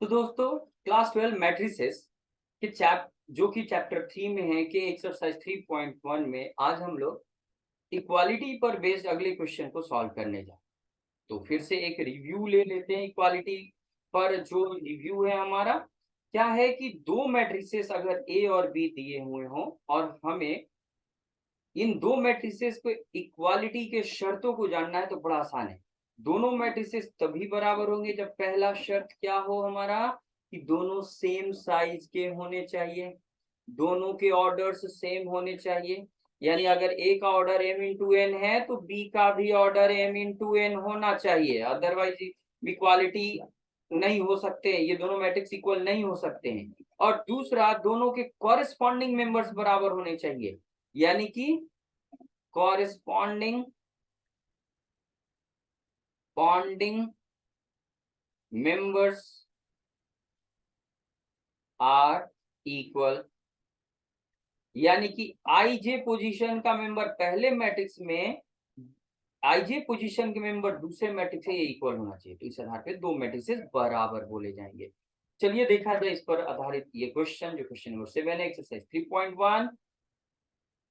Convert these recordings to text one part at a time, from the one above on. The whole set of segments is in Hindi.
तो दोस्तों क्लास 12 मैट्रिसेस के चैप्टर 3 में है कि एक्सरसाइज 3.1 में आज हम लोग इक्वालिटी पर बेस्ड अगले क्वेश्चन को सॉल्व करने जा। तो फिर से एक रिव्यू ले लेते हैं। इक्वालिटी पर जो रिव्यू है हमारा क्या है कि दो मैट्रिसेस अगर ए और बी दिए हुए हों और हमें इन दो मैट्रिसेस को इक्वालिटी के शर्तों को जानना है तो बड़ा आसान है। दोनों मैट्रिसेस तभी बराबर होंगे जब पहला शर्त क्या हो हमारा कि दोनों सेम साइज के होने चाहिए, दोनों के ऑर्डर्स सेम होने चाहिए। यानी अगर ए का ऑर्डर m इंटू एन है तो बी का भी ऑर्डर m इंटू एन होना चाहिए, अदरवाइज इक्वालिटी नहीं हो सकते, ये दोनों मैट्रिक्स इक्वल नहीं हो सकते हैं। और दूसरा, दोनों के कॉरेस्पॉन्डिंग मेंबर्स बराबर होने चाहिए, यानी कि corresponding members are equal। यानी कि आई जे पोजीशन का मेंबर पहले मैट्रिक्स में आई जे पोजीशन के मेंबर दूसरे मैट्रिक्स से इक्वल होना चाहिए। तो इस आधार पे दो मैट्रिक्सेस बराबर बोले जाएंगे। चलिए देखा जाए इस पर आधारित ये क्वेश्चन, जो क्वेश्चन नंबर 7 है एक्सरसाइज 3.1।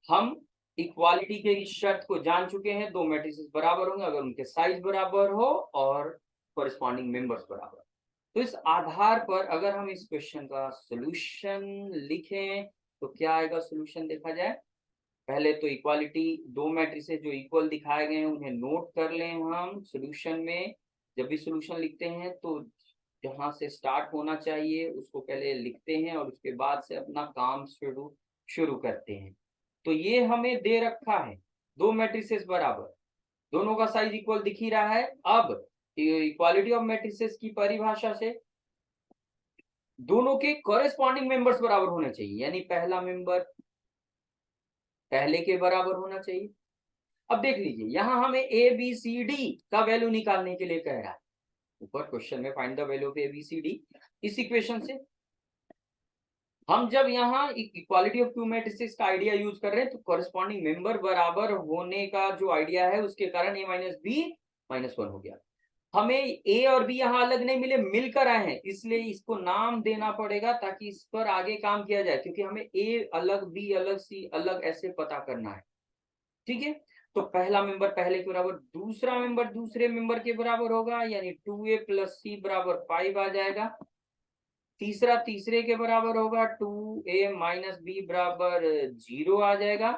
हम इक्वालिटी के इस शर्त को जान चुके हैं, दो मैट्रिसेस बराबर होंगे अगर उनके साइज बराबर हो और कॉरेस्पॉन्डिंग मेंबर्स बराबर। तो इस आधार पर अगर हम इस क्वेश्चन का सॉल्यूशन लिखें तो क्या आएगा सॉल्यूशन देखा जाए। पहले तो इक्वालिटी दो मैट्रिसेस जो इक्वल दिखाए गए हैं उन्हें नोट कर लें। हम सॉल्यूशन में जब भी सॉल्यूशन लिखते हैं तो जहां से स्टार्ट होना चाहिए उसको पहले लिखते हैं और उसके बाद से अपना काम शुरू शुरू करते हैं। तो ये हमें दे रखा है दो मैट्रिसेस बराबर, दोनों का साइज इक्वल दिख ही रहा है। अब इक्वालिटी ऑफ मैट्रिसेस की परिभाषा से दोनों के कॉरेस्पॉन्डिंग मेंबर्स बराबर होने चाहिए, यानी पहला मेंबर पहले के बराबर होना चाहिए। अब देख लीजिए यहां हमें ए बी सी डी का वैल्यू निकालने के लिए कह रहा है। ऊपर क्वेश्चन में find the value of A B C D, इस इक्वेशन से हम जब यहाँ इक्वालिटी ऑफ टू मैट्रिसेस का आइडिया यूज कर रहे हैं तो कॉरेस्पॉन्डिंग मेंबर बराबर होने का जो आइडिया है उसके कारण ए माइनस बी माइनस वन हो गया। हमें ए और बी यहाँ अलग नहीं मिले, मिलकर आए हैं, इसलिए इसको नाम देना पड़ेगा ताकि इस पर आगे काम किया जाए, क्योंकि हमें ए अलग बी अलग सी अलग ऐसे पता करना है। ठीक है, तो पहला मेंबर पहले के बराबर, दूसरा मेंबर दूसरे मेंबर के बराबर होगा, यानी 2a प्लस सी बराबर 5 आ जाएगा। तीसरा तीसरे के बराबर होगा, 2a माइनस बी बराबर 0 आ जाएगा।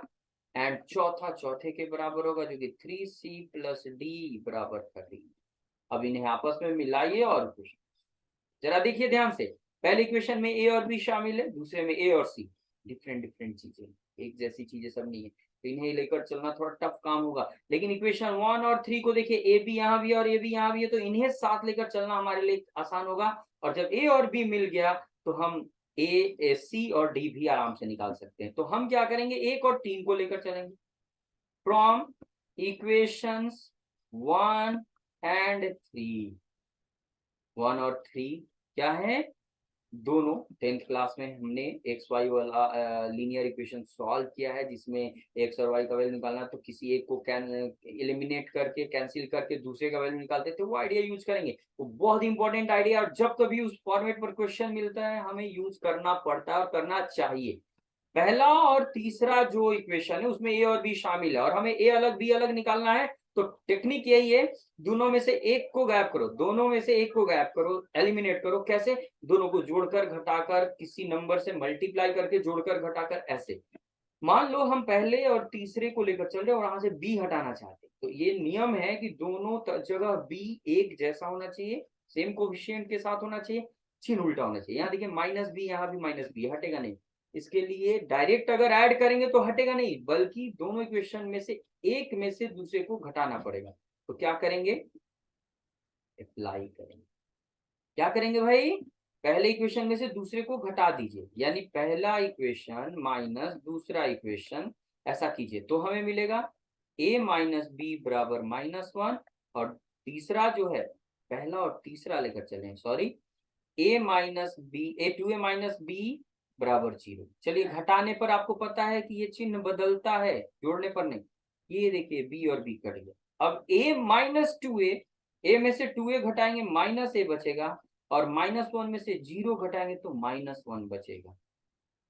एंड चौथा चौथे के बराबर होगा जो कि 3c प्लस डी बराबर 30। अब इन्हें आपस में मिलाइए और कुछ जरा देखिए ध्यान से। पहले इक्वेशन में ए और बी शामिल है, दूसरे में ए और सी, डिफरेंट डिफरेंट चीजें, एक जैसी चीजें सब नहीं है, तो इन्हें लेकर चलना थोड़ा टफ काम होगा। लेकिन इक्वेशन 1 और 3 को देखिए, ए बी यहाँ भी है और ए बी यहाँ भी है, तो इन्हें साथ लेकर चलना हमारे लिए आसान होगा। और जब ए और बी मिल गया तो हम ए सी और डी भी आराम से निकाल सकते हैं। तो हम क्या करेंगे, 1 और 3 को लेकर चलेंगे। फ्रॉम इक्वेशंस 1 एंड 3, 1 और 3 क्या है, दोनों 10th क्लास में हमने एक्स वाई वाला लीनियर इक्वेशन सॉल्व किया है, जिसमें एक्स और वाई का वैल्यू निकालना तो किसी एक को एलिमिनेट करके कैंसिल करके दूसरे का वैल्यू निकालते थे, वो आइडिया यूज करेंगे। वो बहुत इंपॉर्टेंट आइडिया, और जब कभी उस फॉर्मेट पर क्वेश्चन मिलता है हमें यूज करना पड़ता है और करना चाहिए। पहला और तीसरा जो इक्वेशन है उसमें ए और बी शामिल है और हमें ए अलग बी अलग निकालना है। तो टेक्निक यही है, दोनों में से एक को गायब करो, दोनों में से एक को गायब करो, एलिमिनेट करो। कैसे, दोनों को जोड़कर घटाकर, किसी नंबर से मल्टीप्लाई करके जोड़कर घटाकर, ऐसे। मान लो हम पहले और तीसरे को लेकर चल रहे और वहां से बी हटाना चाहते, तो ये नियम है कि दोनों जगह बी एक जैसा होना चाहिए, सेम कोफिशिएंट के साथ होना चाहिए, चिन्ह उल्टा होना चाहिए। यहाँ देखिए माइनस बी, यहाँ भी माइनस बी, हटेगा नहीं। इसके लिए डायरेक्ट अगर ऐड करेंगे तो हटेगा नहीं, बल्कि दोनों इक्वेशन में से एक में से दूसरे को घटाना पड़ेगा। तो क्या करेंगे, अप्लाई करेंगे। क्या करेंगे भाई, पहले इक्वेशन में से दूसरे को घटा दीजिए, यानी पहला इक्वेशन माइनस दूसरा इक्वेशन, ऐसा कीजिए तो हमें मिलेगा a माइनस बी बराबर -1। और तीसरा जो है, पहला और तीसरा लेकर चलें, sorry, a minus B, two A minus B बराबर 0। चलिए घटाने पर आपको पता है कि ये चिन्ह बदलता है, जोड़ने पर नहीं। ये देखिए b और b कट गया। अब a माइनस 2a, ए में से 2a घटाएंगे माइनस ए बचेगा, और -1 में से 0 घटाएंगे तो -1 बचेगा।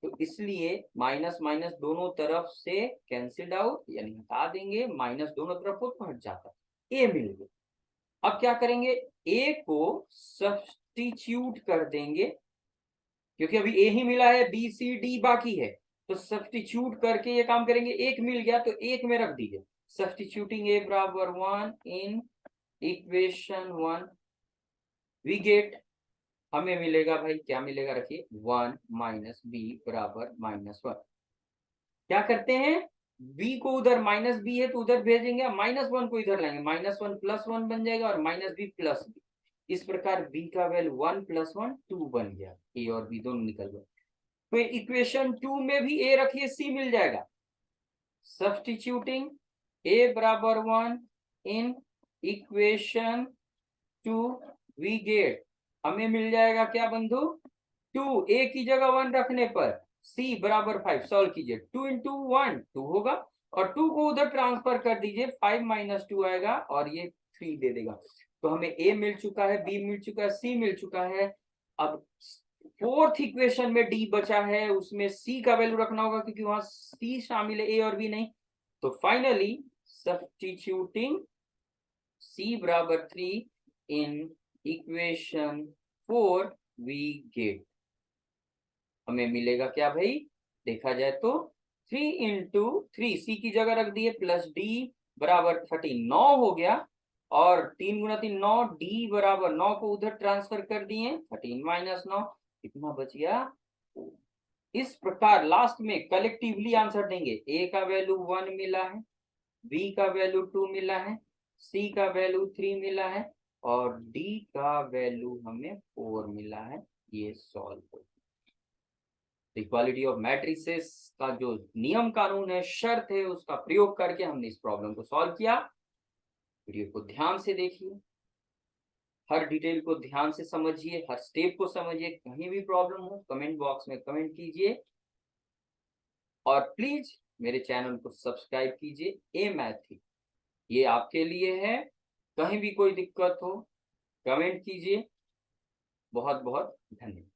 तो इसलिए माइनस माइनस दोनों तरफ से कैंसिल्ड आउट, यानी हटा देंगे, माइनस दोनों तरफ हो तो हट जाता है, ए मिल गया। अब क्या करेंगे, ए को सब्स्टिट्यूट कर देंगे, क्योंकि अभी ए ही मिला है, बी सी डी बाकी है, तो सब्स्टिट्यूट करके ये काम करेंगे। एक मिल गया तो एक में रख दीजिए, सब्स्टिट्यूटिंग ए बराबर 1 इन इक्वेशन 1 वी गेट, हमें मिलेगा भाई, क्या मिलेगा, रखिए 1 माइनस बी बराबर -1। क्या करते हैं, b को उधर माइनस बी है तो उधर भेजेंगे, -1 को इधर लाएंगे, -1 + 1 बन जाएगा और -b + b। इस प्रकार b का वैल्यू 1 + 1 2 बन गया, a और b दोनों निकल गए। तो इक्वेशन 2 में भी a रखिए, c मिल जाएगा। सब्स्टिट्यूटिंग a बराबर 1 इन इक्वेशन 2 वी गेट, हमें मिल जाएगा क्या बंधु, 2, a की जगह 1 रखने पर c बराबर 5, सॉल्व कीजिए, 2 × 1 2 होगा और 2 को उधर ट्रांसफर कर दीजिए, 5 - 2 आएगा और ये 3 दे देगा। तो हमें a मिल चुका है, b मिल चुका है, c मिल चुका है। अब फोर्थ इक्वेशन में d बचा है, उसमें c का वैल्यू रखना होगा क्योंकि वहां c शामिल है, a और b नहीं। तो फाइनली सब्स्टिट्यूटिंग c बराबर 3 इन इक्वेशन 4 वी गेट, हमें मिलेगा क्या भाई, देखा जाए तो 3 × 3, सी की जगह रख दिए, प्लस डी बराबर 39 हो गया, और 3 × 3 9, डी बराबर 9 को उधर ट्रांसफर कर दिए, 13 - 9, कितना बच गया। इस प्रकार लास्ट में कलेक्टिवली आंसर देंगे, ए का वैल्यू 1 मिला है, बी का वैल्यू 2 मिला है, सी का वैल्यू 3 मिला है और डी का वैल्यू हमें 4 मिला है। ये सॉल्व हो, इक्वालिटी ऑफ मैट्रिसेस का जो नियम कानून है, शर्त है, उसका प्रयोग करके हमने इस प्रॉब्लम को सॉल्व किया। वीडियो को ध्यान से देखिए, हर डिटेल को ध्यान से समझिए, हर स्टेप को समझिए, कहीं भी प्रॉब्लम हो कमेंट बॉक्स में कमेंट कीजिए और प्लीज मेरे चैनल को सब्सक्राइब कीजिए। ए मैथ ये आपके लिए है, कहीं भी कोई दिक्कत हो कमेंट कीजिए। बहुत बहुत धन्यवाद।